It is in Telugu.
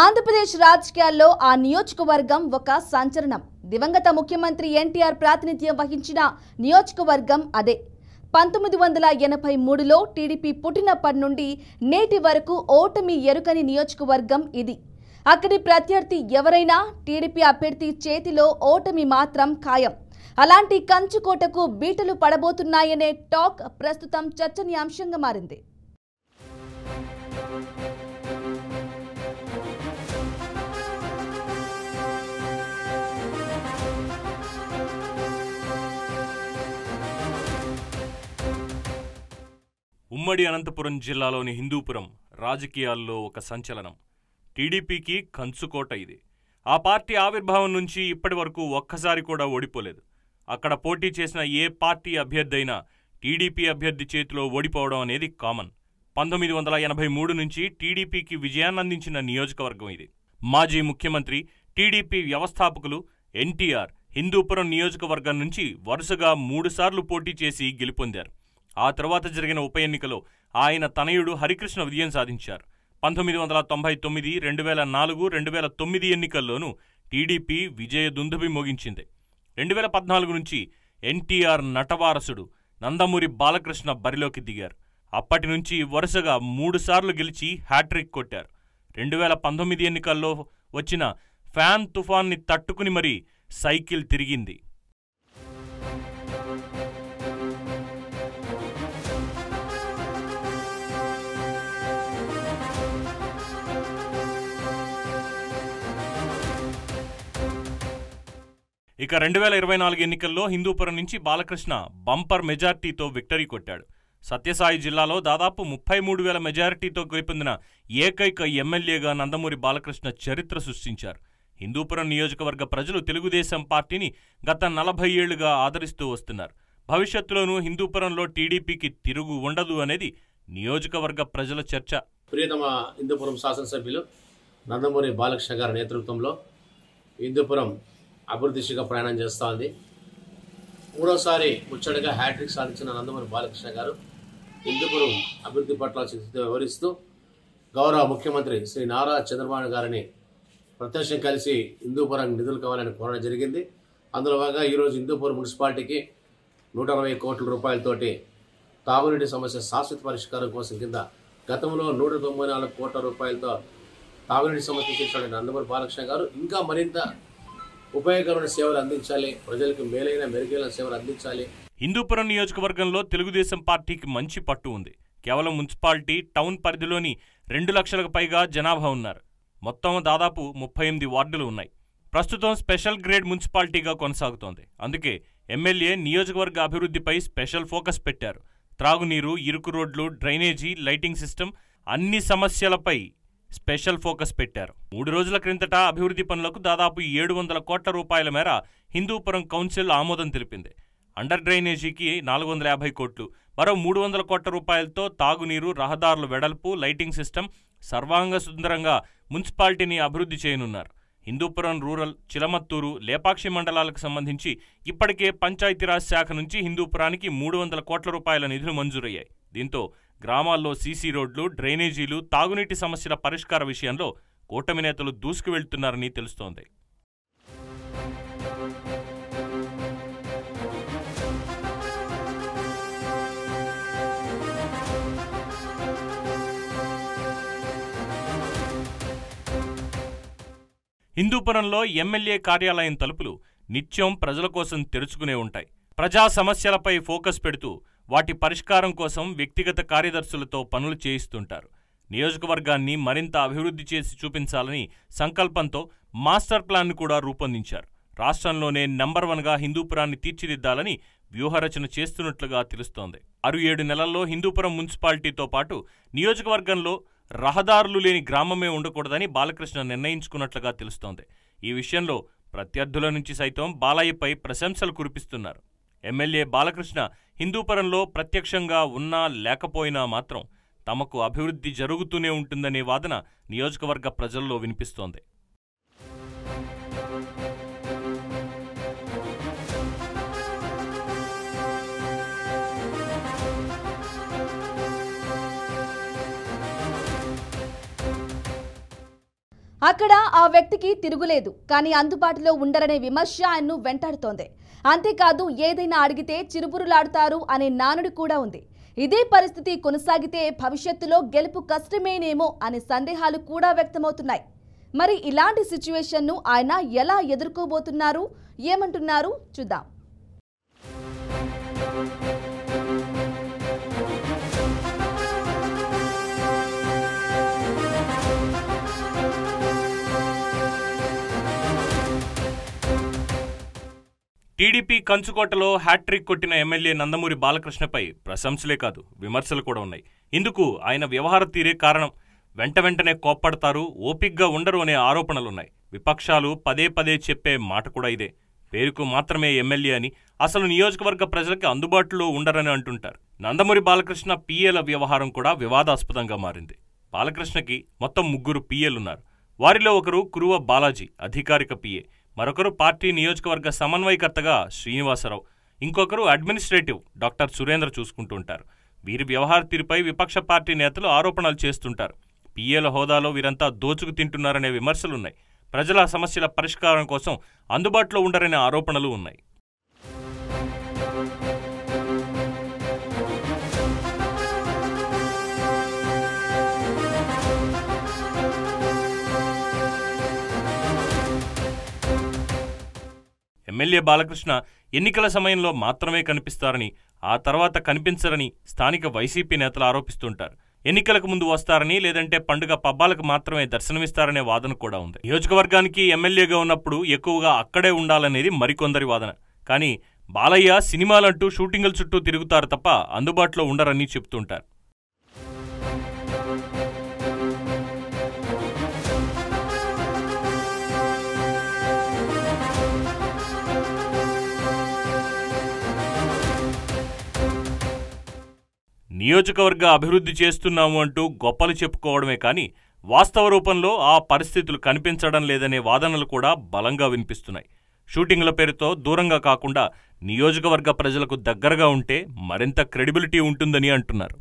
ఆంధ్రప్రదేశ్ రాజకీయాల్లో ఆ నియోజకవర్గం ఒక సంచలనం. దివంగత ముఖ్యమంత్రి ఎన్టీఆర్ ప్రాతినిధ్యం వహించిన నియోజకవర్గం అదే. 1983లో టీడీపీ పుట్టినప్పటి నుండి నేటి వరకు ఓటమి ఎరుకని నియోజకవర్గం ఇది. అక్కడి ప్రత్యర్థి ఎవరైనా టీడీపీ అభ్యర్థి చేతిలో ఓటమి మాత్రం ఖాయం. అలాంటి కంచుకోటకు బీటలు పడబోతున్నాయనే టాక్ ప్రస్తుతం చర్చనీయాంశంగా మారింది. ఉమ్మడి అనంతపురం జిల్లాలోని హిందూపురం రాజకీయాల్లో ఒక సంచలనం. టీడీపీకి కంచుకోట ఇది. ఆ పార్టీ ఆవిర్భావం నుంచి ఇప్పటి వరకు ఒక్కసారి కూడా ఓడిపోలేదు. అక్కడ పోటీ చేసిన ఏ పార్టీ అభ్యర్థి అయినా టీడీపీ అభ్యర్థి చేతిలో ఓడిపోవడం అనేది కామన్. 1983 నుంచి టీడీపీకి విజయాన్నందించిన నియోజకవర్గం ఇది. మాజీ ముఖ్యమంత్రి, టీడీపీ వ్యవస్థాపకులు ఎన్టీఆర్ హిందూపురం నియోజకవర్గం నుంచి వరుసగా 3 సార్లు పోటీ చేసి గెలుపొందారు. ఆ తర్వాత జరిగిన ఉప ఎన్నికలో ఆయన తనయుడు హరికృష్ణ విజయం సాధించారు. 1999, 2004, 2009 ఎన్నికల్లోనూ టీడీపీ విజయ దుందుభి మోగించింది. 2014 నుంచి ఎన్టీఆర్ నటవారసుడు నందమూరి బాలకృష్ణ బరిలోకి దిగారు. అప్పటి నుంచి వరుసగా 3 సార్లు గెలిచి హ్యాట్రిక్ కొట్టారు. 2019 ఎన్నికల్లో వచ్చిన ఫ్యాన్ తుఫాన్ని తట్టుకుని మరీ సైకిల్ తిరిగింది. ఇక 2024 ఎన్నికల్లో హిందూపురం నుంచి బాలకృష్ణ బంపర్ మెజార్టీతో విక్టరీ కొట్టాడు. సత్యసాయి జిల్లాలో దాదాపు 33,000 మెజారిటీతో గెలుపొందిన ఏకైక ఎమ్మెల్యేగా నందమూరి బాలకృష్ణ చరిత్ర సృష్టించారు. హిందూపురం నియోజకవర్గ ప్రజలు తెలుగుదేశం పార్టీని గత 40 ఏళ్లుగా ఆదరిస్తూ వస్తున్నారు. భవిష్యత్తులోనూ హిందూపురంలో టీడీపీకి తిరుగు ఉండదు అనేది నియోజకవర్గ ప్రజల చర్చ. ప్రియతమ హిందూపురం శాసనసభ్యులు నందమూరి బాలకృష్ణ గారి నేతృత్వంలో హిందూపురం అభివృద్ధి దిశగా ప్రయాణం చేస్తూ ఉంది. 3వసారి ముచ్చటగా హ్యాట్రిక్ సాధించిన నందమూరి బాలకృష్ణ గారు హిందూపురం అభివృద్ధి పట్ల చిత్తశుద్ధితో వివరిస్తూ గౌరవ ముఖ్యమంత్రి శ్రీ నారా చంద్రబాబు గారిని ప్రత్యక్షం కలిసి హిందూపురం నిధులు కావాలని కోరడం జరిగింది. అందులో భాగంగా ఈరోజు హిందూపురం మున్సిపాలిటీకి 160 కోట్ల రూపాయలతోటి తాగునీటి సమస్య శాశ్వత పరిష్కారం కోసం కింద గతంలో 194 కోట్ల రూపాయలతో తాగునీటి సమస్య తీర్చిన నందమూరి బాలకృష్ణ గారు ఇంకా మరింత ఉపయోగకరమైన సేవలు అందించాలి, ప్రజలకు మేలైన మెరుగైన సేవలు అందించాలి. హిందూపురం నియోజకవర్గంలో తెలుగుదేశం పార్టీకి మంచి పట్టు ఉంది. కేవలం మున్సిపాలిటీ, టౌన్ పరిధిలోని 2 లక్షలకు పైగా జనాభా ఉన్నారు. మొత్తం దాదాపు 38 వార్డులు ఉన్నాయి. ప్రస్తుతం స్పెషల్ గ్రేడ్ మున్సిపాలిటీగా కొనసాగుతోంది. అందుకే ఎమ్మెల్యే నియోజకవర్గ అభివృద్ధిపై స్పెషల్ ఫోకస్ పెట్టారు. త్రాగునీరు, ఇరుకు రోడ్లు, డ్రైనేజీ, లైటింగ్ సిస్టమ్ అన్ని సమస్యలపై స్పెషల్ ఫోకస్ పెట్టారు. 3 రోజుల క్రిందట అభివృద్ధి పనులకు దాదాపు 700 కోట్ల రూపాయల మేర హిందూపురం కౌన్సిల్ ఆమోదం తెలిపింది. అండర్ డ్రైనేజీకి 450 కోట్లు, మరో 300 కోట్ల రూపాయలతో తాగునీరు, రహదారుల వెడల్పు, లైటింగ్ సిస్టమ్ సర్వాంగ సుందరంగా మున్సిపాలిటీని అభివృద్ధి చేయనున్నారు. హిందూపురం రూరల్, చిలమత్తూరు, లేపాక్షి మండలాలకు సంబంధించి ఇప్పటికే పంచాయతీరాజ్ శాఖ నుంచి హిందూపురానికి 300 కోట్ల రూపాయల నిధులు మంజూరయ్యాయి. దీంతో గ్రామాల్లో సీసీ రోడ్లు, డ్రైనేజీలు, తాగునీటి సమస్యల పరిష్కార విషయంలో కూటమి నేతలు దూసుకు వెళ్తున్నారని తెలుస్తోంది. హిందూపురంలో ఎమ్మెల్యే కార్యాలయం తలుపులు నిత్యం ప్రజల కోసం తెరుచుకునే ఉంటాయి. ప్రజా సమస్యలపై ఫోకస్ పెడుతూ వాటి పరిష్కారం కోసం వ్యక్తిగత కార్యదర్శులతో పనులు చేయిస్తుంటారు. నియోజకవర్గాన్ని మరింత అభివృద్ధి చేసి చూపించాలని సంకల్పంతో మాస్టర్ ప్లాన్ను కూడా రూపొందించారు. రాష్ట్రంలోనే నంబర్ 1గా హిందూపురాన్ని తీర్చిదిద్దాలని వ్యూహరచన చేస్తున్నట్లుగా తెలుస్తోంది. 6-7 నెలల్లో హిందూపురం మున్సిపాలిటీతో పాటు నియోజకవర్గంలో రహదారులు లేని గ్రామమే ఉండకూడదని బాలకృష్ణ నిర్ణయించుకున్నట్లుగా తెలుస్తోంది. ఈ విషయంలో ప్రత్యర్థుల నుంచి సైతం బాలయ్యపై ప్రశంసలు కురిపిస్తున్నారు. ఎమ్మెల్యే బాలకృష్ణ హిందూపురంలో ప్రత్యక్షంగా ఉన్నా లేకపోయినా మాత్రం తమకు అభివృద్ధి జరుగుతూనే ఉంటుందనే వాదన నియోజకవర్గ ప్రజల్లో వినిపిస్తోంది. అక్కడ ఆ వ్యక్తికి తిరుగులేదు, కానీ అందుబాటులో ఉండరనే విమర్శ ఆయన్ను వెంటాడుతోంది. అంతేకాదు ఏదైనా అడిగితే చిరుబురులాడుతారు అనే నానుడి కూడా ఉంది. ఇదే పరిస్థితి కొనసాగితే భవిష్యత్తులో గెలుపు కష్టమేనేమో అనే సందేహాలు కూడా వ్యక్తమవుతున్నాయి. మరి ఇలాంటి సిచ్యువేషన్ను ఆయన ఎలా ఎదుర్కోబోతున్నారు, ఏమంటున్నారు చూద్దాం. టీడీపీ కంచుకోటలో హ్యాట్రిక్ కొట్టిన ఎమ్మెల్యే నందమూరి బాలకృష్ణపై ప్రశంసలే కాదు విమర్శలు కూడా ఉన్నాయి. ఇందుకు ఆయన వ్యవహార తీరే కారణం. వెంటనే కోప్పడతారు, ఓపిగ్గా ఉండరు అనే ఆరోపణలున్నాయి. విపక్షాలు పదే పదే చెప్పే మాట కూడా ఇదే. పేరుకు మాత్రమే ఎమ్మెల్యే అని, అసలు నియోజకవర్గ ప్రజలకి అందుబాటులో ఉండరని అంటుంటారు. నందమూరి బాలకృష్ణ పిఏల వ్యవహారం కూడా వివాదాస్పదంగా మారింది. బాలకృష్ణకి మొత్తం 3 పిఏలున్నారు. వారిలో ఒకరు కురువ బాలాజీ, అధికారిక పిఏ. మరొకరు పార్టీ నియోజకవర్గ సమన్వయకర్తగా శ్రీనివాసరావు, ఇంకొకరు అడ్మినిస్ట్రేటివ్ డాక్టర్ సురేంద్ర చూసుకుంటుంటారు. వీరి వ్యవహార తీరుపై విపక్ష పార్టీ నేతలు ఆరోపణలు చేస్తుంటారు. పిఏల హోదాలో వీరంతా దోచుకు తింటున్నారనే విమర్శలున్నాయి. ప్రజల సమస్యల పరిష్కారం కోసం అందుబాటులో ఉండరనే ఆరోపణలు ఉన్నాయి. ఎమ్మెల్యే బాలకృష్ణ ఎన్నికల సమయంలో మాత్రమే కనిపిస్తారని, ఆ తర్వాత కనిపించరని స్థానిక వైసీపీ నేతలు ఆరోపిస్తుంటారు. ఎన్నికలకు ముందు వస్తారని, లేదంటే పండుగ పబ్బాలకు మాత్రమే దర్శనమిస్తారనే వాదన కూడా ఉంది. నియోజకవర్గానికి ఎమ్మెల్యేగా ఉన్నప్పుడు ఎక్కువగా అక్కడే ఉండాలనేది మరికొందరి వాదన. కానీ బాలయ్య సినిమాలంటూ షూటింగుల చుట్టూ తిరుగుతారు తప్ప అందుబాటులో ఉండరని చెప్తుంటారు. నియోజకవర్గ అభివృద్ధి చేస్తున్నాము అంటూ గొప్పలు చెప్పుకోవడమే కానీ వాస్తవ రూపంలో ఆ పరిస్థితులు కనిపించడం లేదనే వాదనలు కూడా బలంగా వినిపిస్తున్నాయి. షూటింగుల పేరుతో దూరంగా కాకుండా నియోజకవర్గ ప్రజలకు దగ్గరగా ఉంటే మరింత క్రెడిబిలిటీ ఉంటుందని అంటున్నారు.